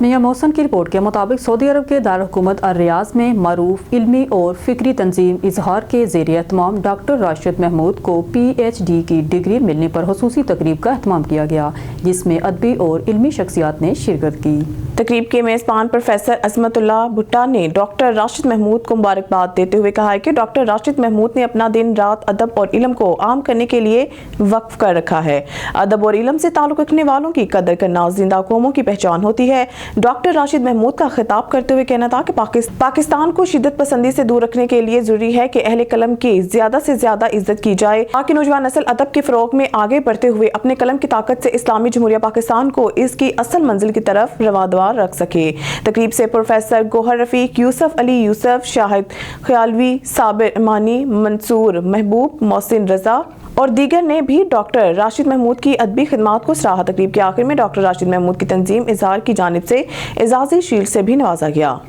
मियां मोहसन की रिपोर्ट के मुताबिक सऊदी अरब के दारुल-हुकूमत अर-रियाज़ में मारूफ इल्मी और फ़िक्री तंजीम इजहार के ज़ेर एहतमाम डॉक्टर राशिद महमूद को PhD की डिग्री मिलने पर खुसूसी तकरीब का एहतमाम किया गया, जिसमें अदबी और इल्मी शख्सियात ने शिरकत की। तकरीब के मेज़बान प्रोफेसर अज़मतुल्लाह भुट्टा ने डॉक्टर राशिद महमूद को मुबारकबाद देते हुए कहा है कि डॉक्टर राशिद महमूद ने अपना दिन रात अदब और इल्म को आम करने के लिए वक्फ कर रखा है। अदब और इल्म से ताल्लुक़ रखने वालों की कदर करना जिंदा कौमों की पहचान होती है। डॉक्टर राशिद महमूद का खिताब करते हुए कहना था कि पाकिस्तान को शिद्दत पसंदी से दूर रखने के लिए जरूरी है कि अहले कलम की ज्यादा से ज्यादा इज्जत की जाए, ताकि नौजवान नस्ल अदब के फरोग में आगे बढ़ते हुए अपने कलम की ताकत से इस्लामी जमहूरिया पाकिस्तान को इसकी असल मंजिल की तरफ रवादवार रख सके। तकरीब से प्रोफेसर गोहर रफीक, यूसुफ अली यूसुफ, शाहिद ख्यालवी, साबिर इमानी, मंसूर महबूब, मोहसिन रजा और दीगर ने भी डॉक्टर राशिद महमूद की अदबी खिदमात को सराहा। तकरीब के आखिर में डॉक्टर राशिद महमूद की तंजीम इजहार की जानिब से एजाज़ी शील्ड से भी नवाजा गया।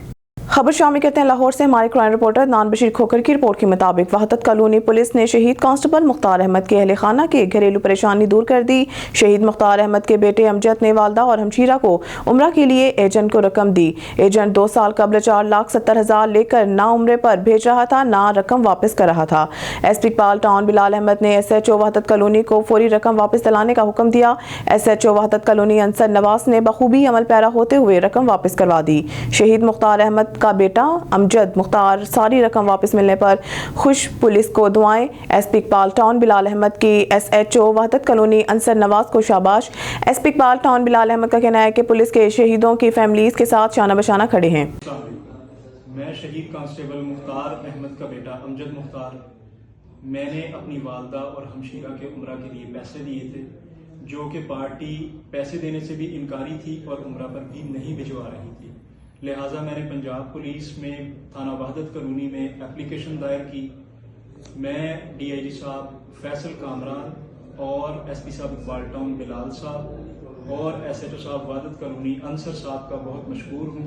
खबर शामिल करते हैं लाहौर से हमारे क्राइम रिपोर्टर नान बशीर खोकर की रिपोर्ट के मुताबिक वहदत कॉलोनी पुलिस ने शहीद कांस्टेबल मुख्तार अहमद के अहले खाना की घरेलू परेशानी दूर कर दी। शहीद मुख्तार अहमद के बेटे अमजद ने वालदा और हमशीरा को उम्रा के लिए एजेंट को रकम दी। एजेंट 2 साल कबल 4,70,000 लेकर ना उम्रे पर भेज रहा था, ना रकम वापस कर रहा था। SP इकबाल टाउन बिलाल अहमद ने SHO वहदत कॉलोनी को फौरी रकम वापस दिलाने का हुक्म दिया। SHO वहदत कॉलोनी अंसर नवाज ने बखूबी अमल पैरा होते हुए रकम वापस करवा दी। शहीद मुख्तार अहमद का बेटा अमजद मुख्तार सारी रकम वापस मिलने पर खुश, पुलिस को दुआएं। SP इकबाल टाउन बिलाल अहमद की SHO वहदत कॉलोनी अंसर नवाज को शाबाश। SP इकबाल टाउन बिलाल अहमद का कहना है कि पुलिस के शहीदों की फैमिलीज के साथ शाना बशाना खड़े हैं। मैं शहीद कांस्टेबल मुख्तार अहमद का बेटा अमजद मुख्तार, मैंने अपनी वालदा और हमशीरा के उम्रा के लिए पैसे दिए थे, जो कि पार्टी पैसे देने से भी इनकारी थी और उम्रा पर भी नहीं भिजवा रही थी। लिहाजा मैंने पंजाब पुलिस में थाना वहदत कॉलोनी में एप्लीकेशन दायर की। मैं DIG साहब फैसल कामरान और SP साहब इकबाल टाउन बिलाल साहब और SHO साहब वहदत कॉलोनी अंसर साहब का बहुत मशहूर हूँ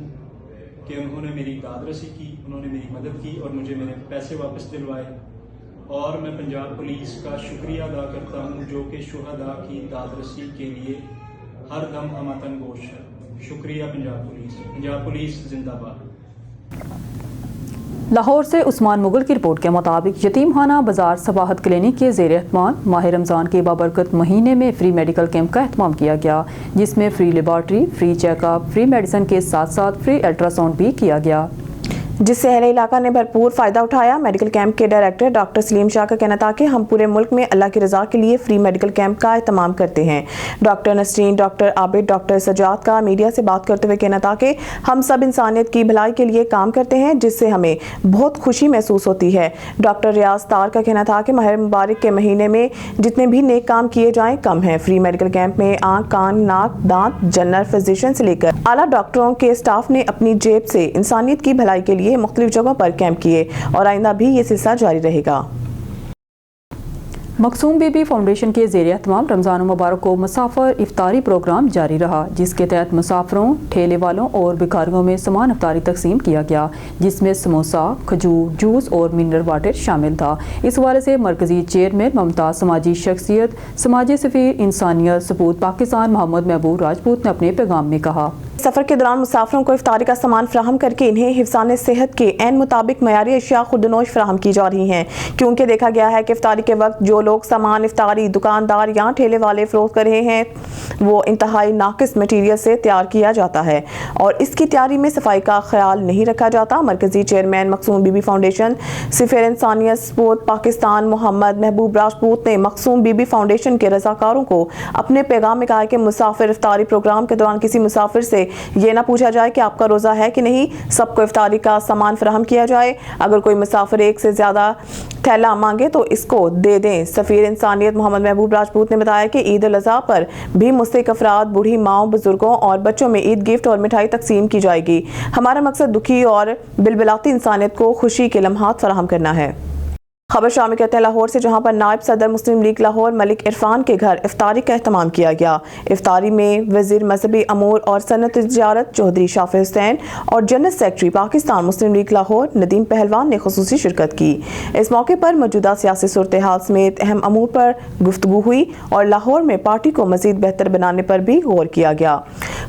कि उन्होंने मेरी दादरसी की, उन्होंने मेरी मदद की और मुझे मेरे पैसे वापस दिलवाए। और मैं पंजाब पुलिस का शुक्रिया अदा करता हूँ, जो कि शुहदा की दादरसी के लिए हर दम हमतन गोश है। शुक्रिया पंजाब पुलिस जिंदाबाद। लाहौर से उस्मान मुगल की रिपोर्ट के मुताबिक यतीम खाना बाजार सबाहत क्लिनिक के ज़ेर एहतमाम माह रमज़ान के बाबरकत महीने में फ्री मेडिकल कैंप का एहतमाम किया गया, जिसमें free laboratory, free checkup, free medicine के साथ साथ फ्री अल्ट्रासाउंड भी किया गया, जिससे अहले इलाका ने भरपूर फ़ायदा उठाया। मेडिकल कैंप के डायरेक्टर डॉक्टर सलीम शाह का कहना था कि हम पूरे मुल्क में अल्लाह की रज़ा के लिए फ्री मेडिकल कैंप का एहतमाम करते हैं। Doctor Nasreen, doctor Abid, doctor Sajjad का मीडिया से बात करते हुए कहना था कि हम सब इंसानियत की भलाई के लिए काम करते हैं, जिससे हमें बहुत खुशी महसूस होती है। डॉक्टर रियाज तार का कहना था कि माह मुबारक के महीने में जितने भी नेक काम किए जाएँ कम हैं। फ्री मेडिकल कैंप में आँख, कान, नाक, दांत, जनरल फिजिशियन से लेकर आला डॉक्टरों के स्टाफ ने अपनी जेब से इंसानियत की भलाई के लिए मुख्तलिफ जगहों पर कैंप किए और आइंदा भी ये सिलसिला जारी रहेगा। मखसूम बीबी फाउंडेशन के ज़ेर एहतमाम रमज़ान मुबारक को मुसाफिर इफ्तारी प्रोग्राम जारी रहा, जिसके तहत मुसाफिरों, ठेले वालों और भिखारियों में समान इफ्तारी तकसीम किया गया, जिसमें समोसा, खजूर, जूस और मिनरल वाटर शामिल था। इस हवाले से मरकजी चेयरमैन ममता, समाजी शख्सियत, समाजी सफ़ीर इंसानियत सपूत पाकिस्तान मोहम्मद महबूब राजपूत ने अपने पैगाम में कहा, सफ़र के दौरान मुसाफिरों को इफ्तारी का सामान फ्राहम करके इन्हें हिफ्ज़ान सेहत के ऐन मुताबिक मयारी अशिया खुदनोश फ्राहम की जा रही हैं, क्योंकि देखा गया है कि इफ्तारी के वक्त जो लोग सामान इफ्तारी दुकानदार या ठेले वाले फरोख्त कर रहे हैं वो इंतहाई नाकिस मटीरियल से तैयार किया जाता है और इसकी तैयारी में सफाई का ख्याल नहीं रखा जाता। मरकजी चेयरमैन मखसूम बीबी फाउंडेशन सफ़ीर इंसानियत सपूत पाकिस्तान मोहम्मद महबूब राजपूत ने मखसूम बीबी फाउंडेशन के रज़ाकारों को अपने पैगाम में कहा कि मुसाफिर इफ्तारी प्रोग्राम के दौरान किसी मुसाफिर से ये ना पूछा जाए कि आपका रोज़ा है कि नहीं, सबको इफ्तारी का सामान फराहम किया जाए। अगर कोई मुसाफिर एक से ज़्यादा थैला मांगे तो इसको दे दें। सफ़ीर इंसानियत मोहम्मद महबूब राजपूत ने बताया कि ईद उल अज़हा पर भी मुस्तहिक अफराद, बूढ़ी माओं, बुजुर्गों और बच्चों में ईद गिफ्ट और मिठाई तकसीम की जाएगी। हमारा मकसद दुखी और बिलबिलाती इंसानियत को खुशी के लम्हात फराहम करना है। खबर शामिल करते हैं लाहौर से, जहां पर नायब सदर मुस्लिम लीग लाहौर मलिक इरफान के घर इफ्तारी का एहतमाम किया गया। इफ्तारी में वज़ीर मजहबी अमूर और सनत तिजारत चौधरी शाफिर हुसैन और जनरल सेक्रेटरी पाकिस्तान मुस्लिम लीग लाहौर नदीम पहलवान ने खुसूसी शिरकत की। इस मौके पर मौजूदा सियासी सूरत हाल समेत अहम अमूर पर गुफ्तगू हुई और लाहौर में पार्टी को मजीद बेहतर बनाने पर भी गौर किया गया।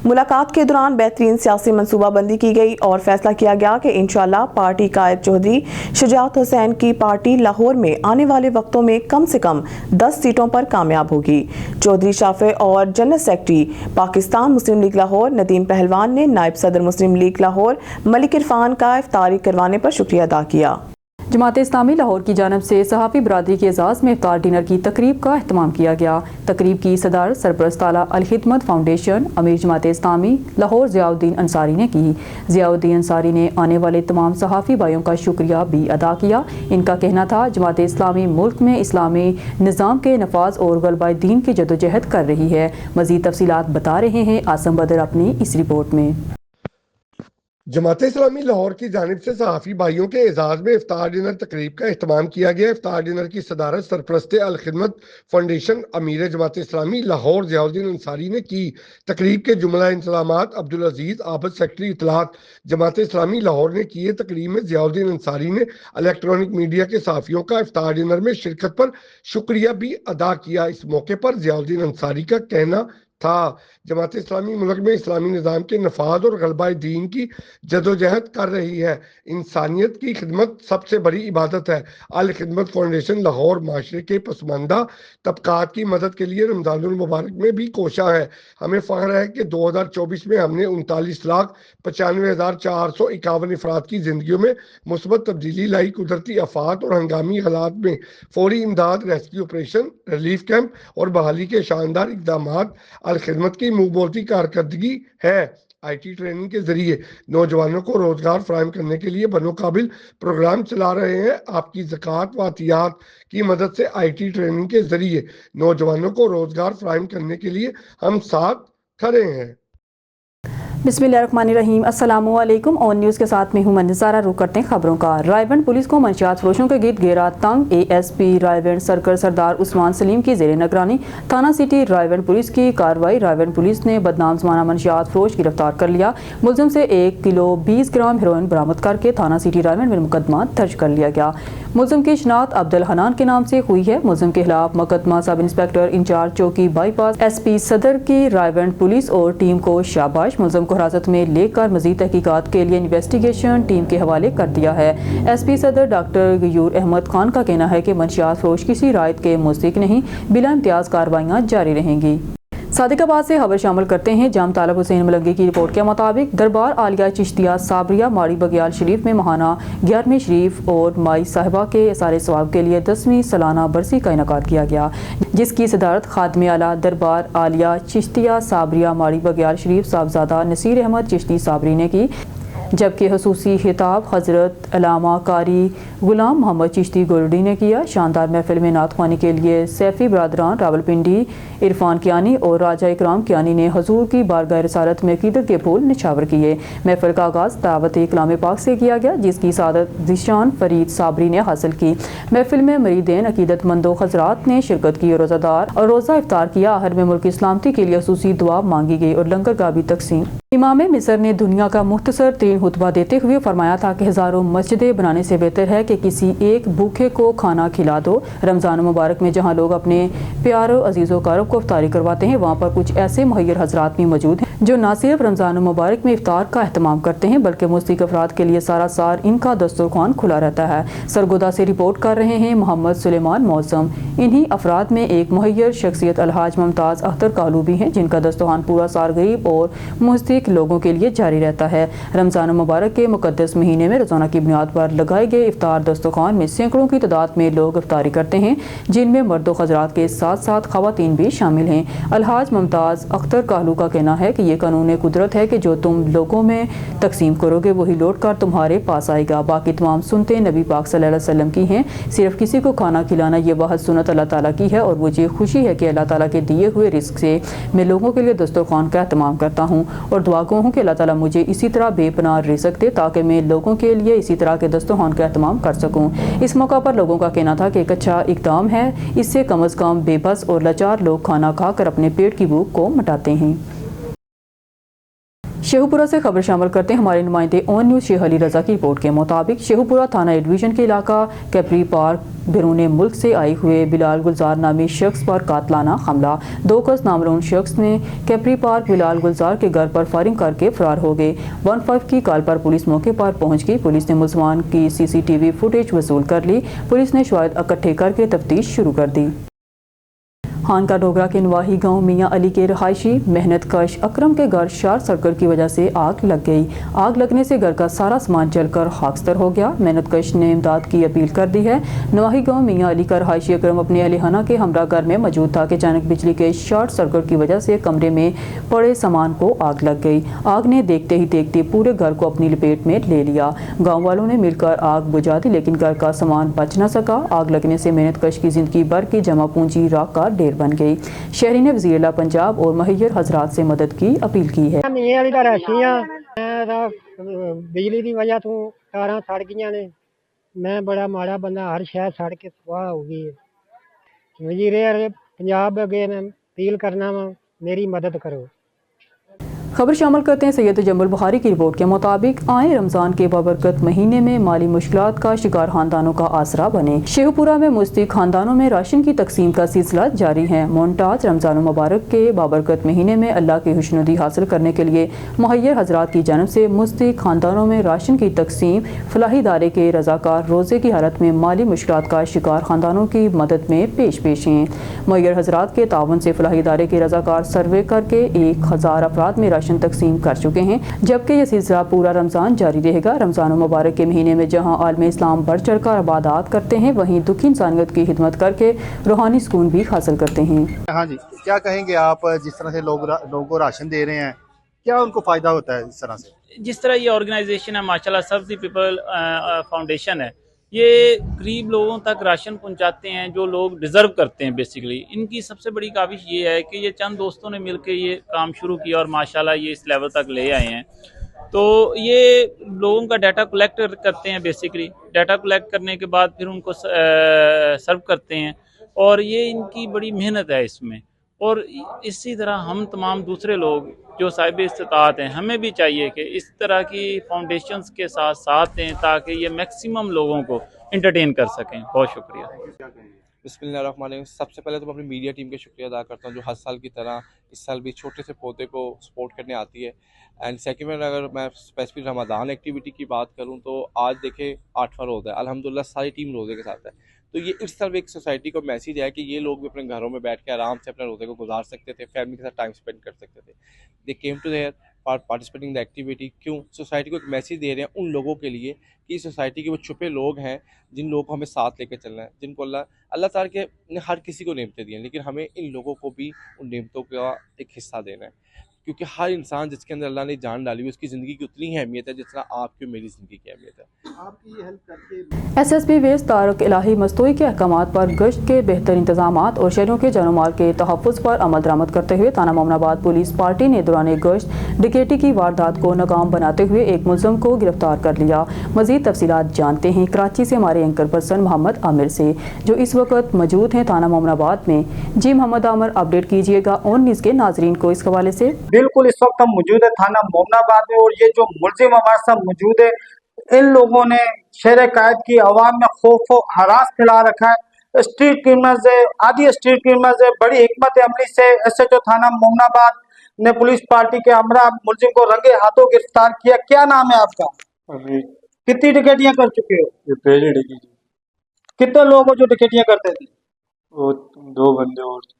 मुलाकात के दौरान बेहतरीन सियासी मनसूबा बंदी की गई और फैसला किया गया कि इंशाअल्लाह पार्टी कायद चौधरी शुजात हुसैन की पार्टी लाहौर में आने वाले वक्तों में कम से कम 10 सीटों पर कामयाब होगी। चौधरी शाफे और जनरल सेक्रेटरी पाकिस्तान मुस्लिम लीग लाहौर नदीम पहलवान ने नायब सदर मुस्लिम लीग लाहौर मलिक इरफान का इफ्तारी करवाने पर शुक्रिया अदा किया। जमात इस्लामी लाहौर की जानब से सहाफ़ी बरादरी के एजाज़ में इफ्तार डिनर की तकरीब का अहतमाम किया गया। तकरीब की सदारत सरपरस्त आला अल खिदमत फाउंडेशन अमीर जमात इस्लामी लाहौर ज़ियाउद्दीन अंसारी ने की। ज़ियाउद्दीन अंसारी ने आने वाले तमाम सहाफ़ी भाइयों का शुक्रिया भी अदा किया। इनका कहना था जमात इस्लामी मुल्क में इस्लामी निज़ाम के नफाज और गलबा दीन की जदोजहद कर रही है। मज़ीद तफसीलात बता रहे हैं आसम बदर अपनी इस रिपोर्ट में। जमात इस्लामी लाहौर की जानिब से सहाफ़ी भाइयों के एजाज़ में इफ्तार डिनर तकरीब का अहतमाम किया गया। इफ्तार डिनर की सदारत सरपरस्त अल खिदमत फाउंडेशन अमीर जमात इस्लामी लाहौर ज़ियाउद्दीन अंसारी ने की। तकरीब के जुमला इंतज़ामात अब्दुल अजीज़ आबद सेक्रेटरी इत्तलात जमात इस्लामी लाहौर ने किए। तकरीब में ज़ियाउद्दीन अंसारी ने इलेक्ट्रॉनिक मीडिया के सहाफ़ियों का इफ्तार डिनर में शिरकत पर शुक्रिया भी अदा किया। इस मौके पर ज़ियाउद्दीन अंसारी का कहना था जमात इस्लामी मुल्क में इस्लामी निज़ाम के नफाज और गलबा दीन की जदोजहद कर रही है। इंसानियत की खिदमत सबसे बड़ी इबादत है। अल खिदमत फाउंडेशन लाहौर माशरे के पसमानदा तबकात की मदद के लिए रमज़ानुल मुबारक में भी कोशा है। हमें फ़ख्र है कि 2024 में हमने 39,95,451 अफराद की जिंदगियों में मुस्बत तब्दीली लाई। कुदरती आफात और हंगामी हालात में फौरी इमदाद, रेस्क्यू ऑपरेशन, रिलीफ कैंप और बहाली के शानदार इक़दामात अल खिदमत की मुँह बोलती कारकर्दगी है। IT ट्रेनिंग के जरिए नौजवानों को रोजगार फराहम करने के लिए बनो काबिल प्रोग्राम चला रहे हैं। आपकी ज़कात व अतियात की मदद से IT ट्रेनिंग के जरिए नौजवानों को रोजगार फराहम करने के लिए हम साथ खड़े हैं। बिस्मिल्लाहिर्रहमानिर्रहीम। अस्सलामु अलैकुम। ऑन न्यूज़ के साथ में हूं मंदिसारा। रुक करते हैं खबरों का। रायवंड पुलिस को मंशियात फरोशों के गिर्द घेरा तंग। ASP रायवंड सर्कल सरदार उस्मान सलीम की ज़ेरे निगरानी थाना सिटी रायवंड पुलिस की कार्रवाई। रायवंड पुलिस ने बदनाम ज़माना मंशियात फरोश गिरफ्तार कर लिया। मुलजिम से 1 किलो 20 ग्राम हेरोइन बरामद करके थाना सिटी रायवंड में मुकदमा दर्ज कर लिया गया। मुलजिम की शनाख्त अब्दुल हनान के नाम से हुई है। मुलजिम के खिलाफ मुकदमा सब इंस्पेक्टर इंचार्ज चौकी बाईपास SP सदर की रायवंड पुलिस और टीम को शाबाश। मुलजिम को हिरासत में लेकर मजीद तहकीकात के लिए इन्वेस्टिगेशन टीम के हवाले कर दिया है। SP सदर डॉक्टर गयूर अहमद खान का कहना है कि मंशियात फरोश किसी रायत के मुस्तहिक नहीं, बिला इम्तियाज कार्रवाइयाँ जारी रहेंगी। सादिकाबाद से खबर शामिल करते हैं। जाम तालब हुसैन मलंगी की रिपोर्ट के मुताबिक दरबार आलिया चिश्तिया साबरिया माड़ी बगियाल शरीफ में महाना 11वीं शरीफ और माई साहिबा के सारे सवाब के लिए 10वीं सालाना बरसी का इनेकाद किया गया, जिसकी सदारत खादमे आला दरबार आलिया चिश्तिया साबरिया माड़ी बगियाल शरीफ साहबजादा नसीर अहमद चिश्ती साबरी ने की, जबकि खसूसी खिताब हज़रत अलामा कारी गुलाम मोहम्मद चिश्ती गोल्डी ने किया। शानदार महफिल में नात ख्वानी के लिए सैफ़ी बरादरान रावलपिंडी इरफान कियानी और राजा इकराम कियानी ने हजूर की बारगाह रसालत में अकीदत के फूल निछावर किए। महफिल का आगाज़ दावत कलाम पाक से किया गया, जिसकी सादत जिशान फरीद साबरी ने हासिल की। महफिल में मरीदेन अकीदतमंदों हजरात ने शिरकत की और रोज़ादार और रोज़ा इफ्तार किया। आहर में मुल्क की सलामती के लिए खुसूसी दुआ मांगी गई और लंगर का भी तकसीम। इमाम मिस्र ने दुनिया का मुख्तसर तरीन खुतबा देते हुए फरमाया था कि हज़ारों मस्जिदें बनाने से बेहतर है कि किसी एक भूखे को खाना खिला दो। रमज़ान मुबारक में जहाँ लोग अपने प्यारों अजीज़ों कारब को इफ्तारी करवाते हैं, वहाँ पर कुछ ऐसे मुहैयर हजरात भी मौजूद हैं जो न सिर्फ रमज़ान मुबारक में इफ्तार का अहतमाम करते हैं, बल्कि मुस्तहिक अफराद के लिए सारा साल इनका दस्तरखान खुला रहता है। सरगोदा से रिपोर्ट कर रहे हैं मोहम्मद सुलेमान मौसम। इन्हीं अफराद में एक मुहैयर शख्सियत अलहाज मुमताज़ अख्तर कालू भी हैं, जिनका दस्तरखान पूरा साल गरीब और मुस्तहिक लोगों के लिए जारी रहता है। रमज़ान मुबारक के मुकद्दस महीने में रोज़ाना की बुनियाद पर लगाए गए इफ्तार दस्तरखान में सैकड़ों की तादाद में लोग इफ्तारी करते हैं, जिनमें मर्दों हजरात के साथ साथ खवातीन भी शामिल हैं। अलहाज मुमताज़ अख्तर कालू का कहना है कि ये कानून कुदरत है कि जो तुम लोगों में तकसीम करोगे वही लौट कर तुम्हारे पास आएगा। बाकी तमाम सुनते नबी पाक सल्लल्लाहु अलैहि वसल्लम की हैं। सिर्फ किसी को खाना खिलाना ये वाहिद सुन्नत अल्लाह ताला की है और मुझे खुशी है कि अल्लाह ताला के दिए हुए रिस्क से मैं लोगों के लिए दस्तरखान का एहतमाम करता हूँ और दुआ गो हूँ कि अल्लाह ताला मुझे इसी तरह बेपनाह रिज़्क़ दे ताकि मैं लोगों के लिए इसी तरह के दस्तरखान का एहतमाम कर सकूँ। इस मौका पर लोगों का कहना था कि एक अच्छा इक़दाम है, इससे कम अज़ कम बेबस और लाचार लोग खाना खाकर अपने पेट की भूख को मिटाते हैं। शेखुपुरा से खबर शामिल करते हैं हमारे नुमाइंदे ऑन न्यूज़ शेख अली रजा की रिपोर्ट के मुताबिक शेखुपुरा थाना डिवीजन के इलाका कैपरी पार्क बैरून मुल्क से आए हुए बिलाल गुलजार नामी शख्स पर कातलाना हमला। 2 गज नामरून शख्स ने कैपरी पार्क बिलाल गुलजार के घर पर फायरिंग करके फरार हो गए। 15 की कॉल पर पुलिस मौके पर पहुंच गई। पुलिस ने मुलजमान की CCTV फुटेज वसूल कर ली। पुलिस ने शवाहिद इकट्ठे करके तफ्तीश शुरू कर दी। हानका डोगरा के नवाही गांव मियां अली के रहायशी मेहनत कश अकरम के घर शॉर्ट सर्किट की वजह से आग लग गई। आग लगने से घर का सारा सामान जलकर खाकस्तर हो गया। मेहनत कश ने इमदाद की अपील कर दी है। नवाही गांव मियां अली का रहायशी अकरम अपने अहलिहाना के हमरा घर में मौजूद था कि अचानक बिजली के शॉर्ट सर्किट की वजह से कमरे में पड़े सामान को आग लग गई। आग ने देखते ही देखते पूरे घर को अपनी लपेट में ले लिया। गाँव वालों ने मिलकर आग बुझा दी, लेकिन घर का सामान बच न सका। आग लगने से मेहनत कश की जिंदगी भर की जमा पूंजी राख का ढेर बन गई। शहरी ने वज़ीर आला पंजाब और मुहैयर हजरात से मदद की अपील की है। बिजली की वजह तो तारा सड़ गई ने, मैं बड़ा माड़ा बंदा, हर शहर सड़ के सुहा हो गई है। वज़ीर पंजाब अगे मैं अपील करना वा, मेरी मदद करो। खबर शामिल करते हैं सैयद जम्बुल बुखारी की रिपोर्ट के मुताबिक आए रमज़ान के बाबरकत महीने में माली मुश्किलात का शिकार खानदानों का आसरा बने। शेखुपुरा में मुस्तक खानदानों में राशन की तकसीम का सिलसिला जारी है। मोन्टाज रमज़ान मुबारक के बाबरकत महीने में अल्लाह की खुशनुदी हासिल करने के लिए मुहैयर हजरात की जानब से मुस्तक खानदानों में राशन की तकसीम फलाही इदारे के रजाकार रोज़े की हालत में माली मुश्किलात का शिकार खानदानों की मदद में पेश हैं। मुहैयर हजरात के ताउन से फलाही इदारे के रजाकार सर्वे करके 1000 अफराद में राशन तकसीम कर चुके हैं, जबकि यह सिलसिला पूरा रमज़ान जारी रहेगा। रमज़ान मुबारक के महीने में जहां आलम इस्लाम बढ़ चढ़ कर इबादत करते हैं, वहीं दुखी इंसानियत की खिदमत करके रूहानी सुकून भी हासिल करते हैं। हाँ जी, क्या कहेंगे आप, जिस तरह से लोगों को राशन दे रहे हैं, क्या उनको फ़ायदा होता है इस तरह से? जिस तरह ये ऑर्गेनाइजेशन है माशाल्लाह, सर्व द पीपल फाउंडेशन है, ये गरीब लोगों तक राशन पहुंचाते हैं जो लोग डिज़र्व करते हैं। बेसिकली इनकी सबसे बड़ी काविश ये है कि ये चंद दोस्तों ने मिलकर ये काम शुरू किया और माशाल्लाह ये इस लेवल तक ले आए हैं। तो ये लोगों का डाटा कलेक्ट करते हैं। बेसिकली डाटा कलेक्ट करने के बाद फिर उनको सर्व करते हैं, और ये इनकी बड़ी मेहनत है इसमें। और इसी तरह हम तमाम दूसरे लोग जो साहिब इस्तात हैं, हमें भी चाहिए कि इस तरह की फाउंडेशंस के साथ साथ दें ताकि ये मैक्सिमम लोगों को एंटरटेन कर सकें। बहुत शुक्रिया। बिस्मिल्लाहिर्रहमानिर्रहीम। सबसे पहले तो मैं अपनी मीडिया टीम का शुक्रिया अदा करता हूँ जो हर साल की तरह इस साल भी छोटे से पौधे को सपोर्ट करने आती है। एंड सेकंड में अगर मैं स्पेसिफिक रमज़ान एक्टिविटी की बात करूँ तो आज देखें 8वां रोज़ा है, अल्हम्दुलिल्लाह सारी टीम रोज़े के साथ है। तो ये इस तरह एक सोसाइटी को मैसेज है कि ये लोग भी अपने घरों में बैठ के आराम से अपने रोज़े को गुजार सकते थे, फैमिली के साथ टाइम स्पेंड कर सकते थे। They came to there participating the activity. क्यों? सोसाइटी को एक मैसेज दे रहे हैं उन लोगों के लिए कि सोसाइटी के वो छुपे लोग हैं जिन लोगों को हमें साथ लेकर चलना है, जिनको अल्लाह ताला के ने हर किसी को नेमतें दी हैं, लेकिन हमें इन लोगों को भी उन नेमतों का एक हिस्सा देना है। क्योंकि हर इंसान जिसके अंदर अल्लाह ने जान डाली हुई, उसकी ज़िंदगी की उतनी ही अहमियत है जितना आपकी और मेरी ज़िंदगी की अहमियत है। आपकी ये हेल्प करके SSP वेस्ट तारक इलाही मस्तूई के अहकामात पर गश्त के बेहतर इंतजामात और शहरों के जानो माल के तहफ़्फ़ुज़ पर अमल दरामद करते हुए थाना मोमनाबाद पुलिस पार्टी ने दौरान गश्त डकैती की वारदात को नाकाम बनाते हुए एक मुलज़म को गिरफ्तार कर लिया। मज़ीद तफसीलात जानते हैं कराची से हमारे एंकर पर्सन मोहम्मद आमिर से, जो इस वक्त मौजूद हैं थाना मोमनाबाद में। जी मोहम्मद आमिर, अपडेट कीजिएगा ऑन न्यूज़ के नाजरीन को इस हवाले से। बिल्कुल, इस वक्त हम मौजूद है थाना मोमनाबाद में, और ये जो मुलजिम हमारे साथ मौजूद है, इन लोगों ने शहर कायद की आवाम में खौफ और हरास फैला रखा है। स्ट्रीट क्रिमिनल्स है, आदि स्ट्रीट क्रिमिनल्स है। बड़ी हिकमत अमली से SHO थाना मोमनाबाद ने पुलिस पार्टी के हमरा मुलजिम को रंगे हाथों गिरफ्तार किया। क्या नाम है आपका? अभी कितनी डकैतियां कर चुके हो? ये पहली डकैती। कितने लोग हो जो डकैतियां करते थे? वो 2 बंदे और थे।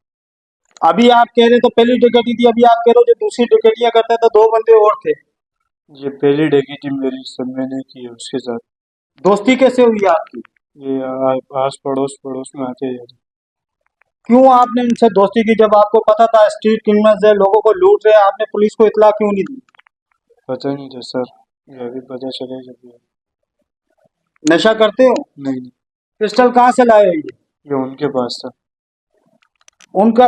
अभी आप कह रहे तो पहली डकैती थी, अभी आप कह रहे हो जो दूसरी डकैतियां करते तो 2 बंदे और थे। ये पहली डकैती मेरी सब मैंने की है उसके साथ। दोस्ती कैसे हुई आपकी? ये आस पड़ोस में आते जाते। क्यों आपने इनसे दोस्ती की जब आपको पता था स्ट्रीट क्रिमिनल्स है, लोगों को लूट रहे हैं? आपने पुलिस को इत्तला क्यों नहीं दी? पता नहीं था सर, ये अभी पता चले जब। नशा करते हो? नहीं, पिस्टल कहाँ से लाए हो? ये उनके पास था। उनका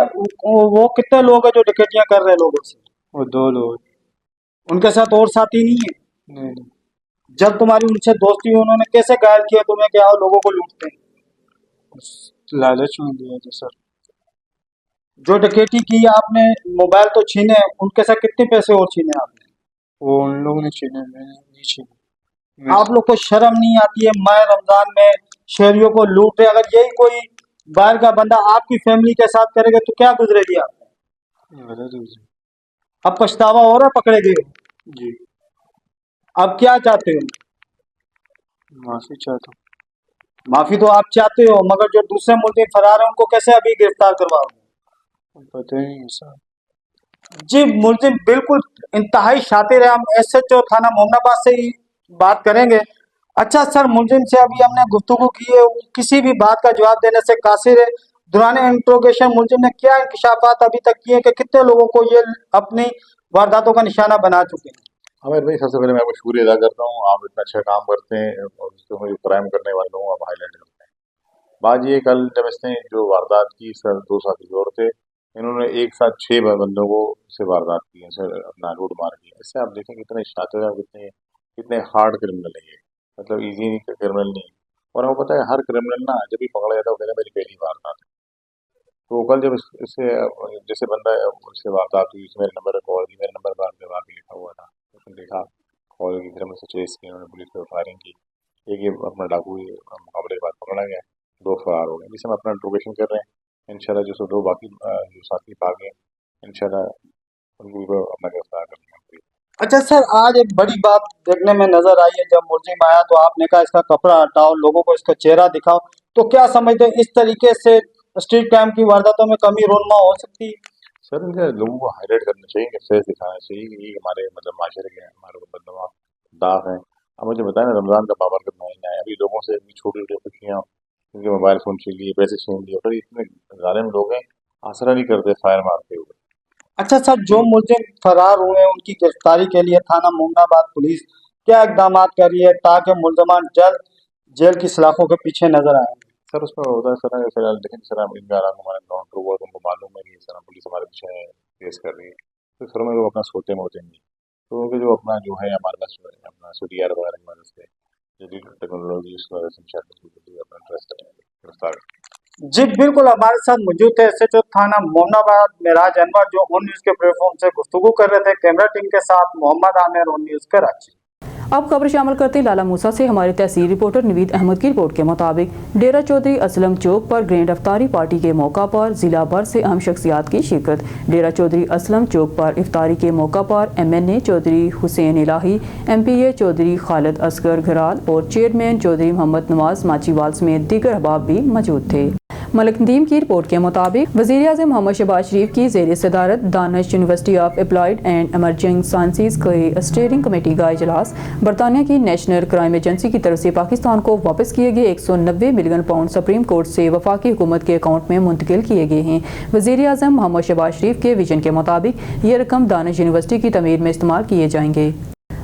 वो कितने लोग हैं जो डकैतियां कर रहे हैं लोगों से? वो 2 लोग। उनके साथ और साथी नहीं है? नहीं। जब तुम्हारी उनसे दोस्ती हुई, उन्होंने कैसे गायब किया तुम्हें कि आओ लोगों को लूटते हैं? लालच में दिया था सर। जो डकैती की आपने, मोबाइल तो छीने, उनके साथ कितने पैसे और छीने आपने? वो उन लोगों ने छीने, मैंने नहीं छीने। आप लोग को शर्म नहीं आती है? माह रमजान में शहरियों को लूट रहे, अगर यही कोई बाहर का बंदा आपकी फैमिली के साथ करेगा तो क्या गुजरेगी आप? गलत है जी। अब पछतावा हो रहा है पकड़े गए? जी अब क्या चाहते हो? माफी चाहता हूँ। माफी तो आप चाहते हो, मगर जो दूसरे मुल्क फरार हैं उनको कैसे अभी गिरफ्तार करवाओगे? पता ही नहीं सर। जी मुलजिम बिल्कुल इंतहाई शातिर है। हम SHO थाना मोहम्मदाबाद से ही बात करेंगे। अच्छा सर, मुलजिम से अभी हमने गुफ्तगू की है, वो किसी भी बात का जवाब देने से कासिर है। दौरान इंट्रोगेशन मुलजिम ने क्या इंकशाफात अभी तक किए कि कितने लोगों को ये अपनी वारदातों का निशाना बना चुके हैं? आमिर भाई, सबसे पहले मैं आपको शुक्रिया अदा करता हूँ। आप इतना अच्छा काम करते हैं और उसको मुझे क्राइम करने वाले लोगों को आप हाईलाइट करते हैं। बात ये, कल जब इसने जो वारदात की सर, दो साथी और थे, इन्होंने एक साथ 6 बंदों को से वारदात की है सर, अपना लूट मार की। इससे आप देखें कितने शातिर हैं, कितने कितने हार्ड क्रिमिनल है ये, मतलब इजी क्रिमिनल नहीं। और आपको पता है हर क्रिमिनल ना जब भी पकड़ा जाता है वो कहता है मेरी पहली वारदात है। तो कल जब इससे जैसे बंदा उससे वारदात हुई, उसने मेरे नंबर पर कॉल की, मेरे नंबर पर आपके वाकई लिखा हुआ था, उसने देखा कॉल की, फिर हमने चेस की, उन्होंने पुलिस पर फायरिंग की। एक ये अपना डाकू मुकाबले के बाद पकड़ा गया, 2 फरार हो गए, जिसे हम अपना इंट्रोगेशन कर रहे हैं। इंशाल्लाह जो 2 बाकी जो साथी भाग गए, इंशाल्लाह उनको भी अपना गिरफ्तार करेंगे। अच्छा सर, आज एक बड़ी बात देखने में नजर आई है। जब मुलजिम आया तो आपने कहा इसका कपड़ा हटाओ, लोगों को इसका चेहरा दिखाओ, तो क्या समझते हैं इस तरीके से स्ट्रीट क्राइम की वारदातों में कमी रोनमा हो सकती है? सर इनका लोगों को हाईलाइट करना चाहिए, कि फेस दिखाना चाहिए कि ये हमारे मतलब माशरे के हमारे बदनुमा दाग हैं। अब मुझे बताया ना, रमज़ान का बाबरकत महीना है, अभी लोगों से छोटी छोटी खुशियाँ, उनके मोबाइल फ़ोन छीन लिए, पैसे छीन लिए, फिर इतने ज़ालिम लोग हैं, आसरा नहीं करते फायर मारते हुए। अच्छा सर, जो मुलजिम फरार हुए हैं उनकी गिरफ्तारी के लिए थाना मोहम्मदाबाद पुलिस क्या इकदाम कर रही है ताकि मुलजमान जल्द जेल की सलाखों के पीछे नजर आए? सर उसमें होता है सर, फिलहाल लेकिन सर हम इनका आराम हमारा काउंटर हुआ तो उनको मालूम है कि सर पुलिस हमारे पीछे केस कर रही है, तो सर में वो अपना सोते मोते नहीं, तो उनके जो अपना जो है हमारे पास जो है अपना CDR वगैरह की मदद से जदीद टेक्नोलॉजी उसकी वजह से इंशाल्लाह अपना ट्रेस करेंगे, गिरफ्तार करेंगे। जी बिल्कुल, हमारे साथ मौजूद थे SHO थाना मोहम्मदाबाद मेराज अनवर, जो ऑन न्यूज के प्लेटफॉर्म से गुफ्तगू कर रहे थे। कैमरा टीम के साथ मोहम्मद आमिर, ऑन न्यूज कराची। अब खबर शामिल करते हैं लाला मूसा से। हमारे तहसील रिपोर्टर नवीद अहमद की रिपोर्ट के मुताबिक डेरा चौधरी असलम चौक पर ग्रैंड इफ्तारी पार्टी के मौका पर जिला भर से अहम शख्सियात की शिरकत। डेरा चौधरी असलम चौक पर इफ्तारी के मौका पर MNA चौधरी हुसैन इलाही, MPA चौधरी खालिद असगर घराल और चेयरमैन चौधरी मोहम्मद नवाज माचीवाल समेत दीगर अहबाब भी मौजूद थे। मलिक नदीम की रिपोर्ट के मुताबिक वज़ीर-ए-आज़म मोहम्मद शहबाज शरीफ की ज़ेर सदारत Danish university of applied and emerging sciences के स्टीयरिंग कमेटी का इजलास बरतानिया की नेशनल क्राइम एजेंसी की तरफ से पाकिस्तान को वापस किए गए 190 मिलियन पाउंड सुप्रीम कोर्ट से वफाकी हुकूमत के अकाउंट में मुंतकिल किए गए हैं। वज़ीर-ए-आज़म मोहम्मद शहबाज शरीफ के विजन के मुताबिक ये रकम दानिश यूनिवर्सिटी की तमीर में इस्तेमाल किए जाएंगे।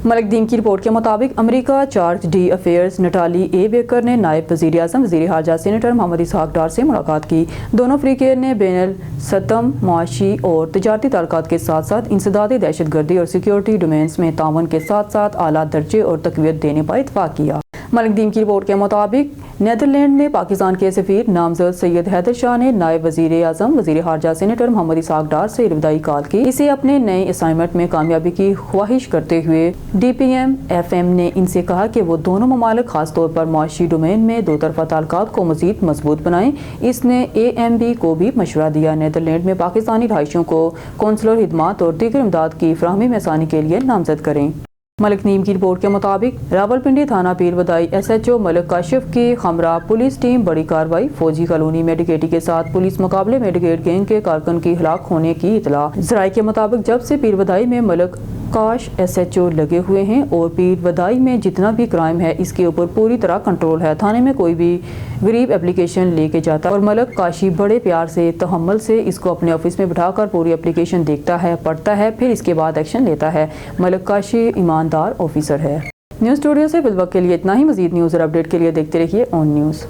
मलिक दीम की रिपोर्ट के मुताबिक अमेरिका चार्ज डी अफेयर्स नटाली ए बेकर ने नायब वज़ीर आज़म वज़ीर हारजा सेनेटर मोहम्मद इसहाक डार से मुलाकात की। दोनों फ़रीक़ैन ने बैनुल सतम मुआशी और तिजारती ताल्लुकात के साथ साथ इंसदाद दहशत गर्दी और सिक्योरिटी डोमेन्स में तावन के साथ साथ आला दर्जे और तक़वियत देने पर इत्तफ़ाक़ किया। मलिक दीम की रिपोर्ट के मुताबिक नीदरलैंड में पाकिस्तान के सफ़ीर नामज़द सैयद हैदर शाह ने नायब वज़ीर आज़म वज़ीर हारजा सेनेटर मोहम्मद इसहाक डार से इरवदाई कॉल की। इसे अपने नए असाइनमेंट में कामयाबी की ख्वाहिश करते हुए DPM FM ने इनसे कहा कि वो दोनों ममालिक खास तौर पर मुआशी डोमेन में दो तरफ़ा ताल्लुकात को मज़ीद मजबूत बनाएं। इसने AMB को भी मशवरा दिया नीदरलैंड में पाकिस्तानी रहायशियों को कौंसलर खिदमात और दीगर इमदाद की फ़राहमी में आसानी के लिए नामज़द करें। मलिक नीम की रिपोर्ट के मुताबिक रावलपिंडी थाना पीर बदाई SHO मलिक काशिफ की हमरा पुलिस टीम बड़ी कार्रवाई। फौजी कॉलोनी में डकैती के साथ पुलिस मुकाबले में डकैत गैंग के कारकुन की हलाक होने की इतला। ज़राए के मुताबिक जब से पीर बदाई में मलिक काश SHO लगे हुए हैं और पीर बदाई में जितना भी क्राइम है इसके ऊपर पूरी तरह कंट्रोल है। थाने में कोई भी गरीब एप्लीकेशन लेके जाता और मलिक काशी बड़े प्यार से तहम्मुल से इसको अपने ऑफिस में बिठाकर पूरी एप्लीकेशन देखता है, पढ़ता है, फिर इसके बाद एक्शन लेता है। मलिक काशी ईमानदार ऑफिसर है। न्यूज़ स्टूडियो से फिलवक्त के लिए इतना ही। मज़ीद न्यूज़ और अपडेट के लिए देखते रहिए ऑन न्यूज़।